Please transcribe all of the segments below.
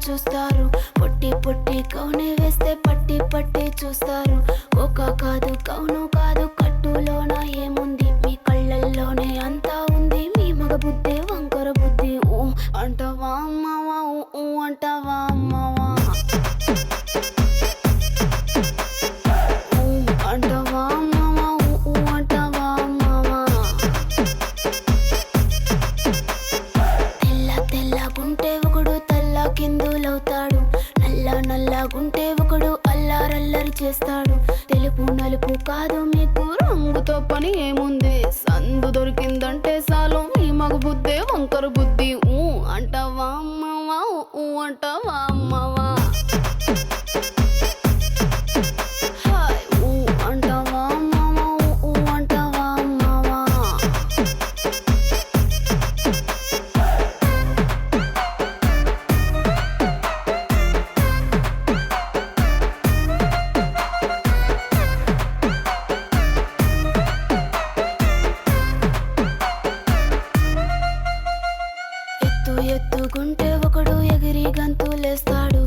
చూస్తారు. పొట్టి పొట్టి కౌనే వేస్తే పట్టి పట్టి చూస్తారు. ఒక కాదు కౌను కాదు కట్టులోన ఏముంది, మీ కళ్ళల్లోనే అంతా ఉంది. మీ మగ బుద్ధి వంకర బుద్ధి. ఊ అంటావా అమ్మవా, ఊ అంటావా అమ్మవా, ఊ అంటావా అమ్మవా, ఊ అంటావా అమ్మవా. తెల్ల తెల్లగుంటే ఒకడు తల్ల కిందులవుతాడు, నల్ల నల్లగుంటే ఒకడు అల్లారల్లరి చేస్తాడు. తెలుపు నలుపు కాదు మీకు రంగుతో పని ఏముంది, సందు దొరికిందంటే చాలు మీ మగ బుద్ధే వంకర బుద్ధి. ఊ అంటావా అమ్మవా, ఊ అంటావా అమ్మవా, హాయ్ ఊ అంటావా అమ్మవా, ఊ అంటావా అమ్మవా. ఎత్తుకుంటే ఒకడు ఎగిరి గంతులేస్తాడు,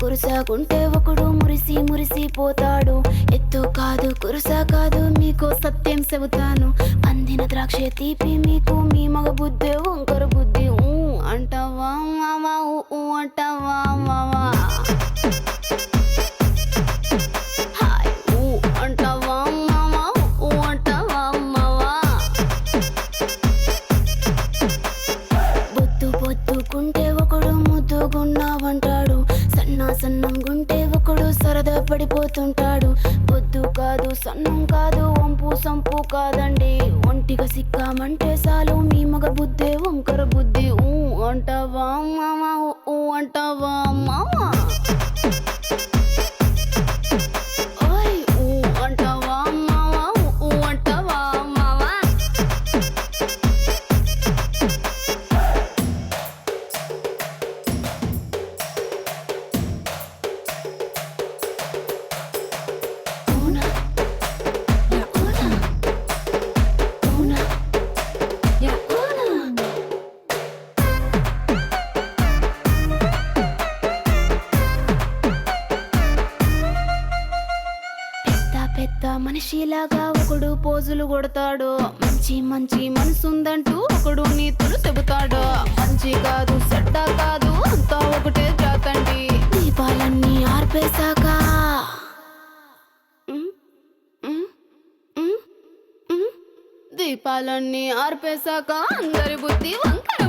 కురుసాకుంటే ఒకడు మురిసి మురిసిపోతాడు. ఎత్తు కాదు కురుసా కాదు మీకు సత్యం చెబుతాను, అందిన ద్రాక్ష తీపి మీకు మీ మగ బుద్ధి వంకర బుద్ధి. ఊ అంటావా మావా, ఊ అంటావా మావా, హాయ్ ఊ అంటావా మావా, ఊ అంటావా మావా. బొద్దుకుంటే ఒకడు ముద్దుగున్నావంటాడు, సన్నంగుంటే ఒకడు సరదా పడిపోతుంటాడు. బొద్దు కాదు సన్నం కాదు వంపు సంపు కాదండి, ఒంటిగా సిక్కామంటే చాలు మీ మగ బుద్ధే వంకర బుద్ధి. ఊ అంటావా మావా, ఊ అంటావా మావా, ఓయ్ ఊ అంటావా మావా, ఊ అంటావా మావా. Una, ya una, una, ya una. పెద్ద మనిషిలాగా ఒకడు పోజులు కొడతాడు, మంచి మంచి మనసుందంటూ ఒకడు నీతులు చెబుతాడు. మంచి కాదు చెడ్డ కాదు అంతా ఒకటే జాతండి, దీపాలన్నీ ఆర్పేశాక దీపాలన్నీ ఆర్పేశాక అందరి బుద్ధి వంకర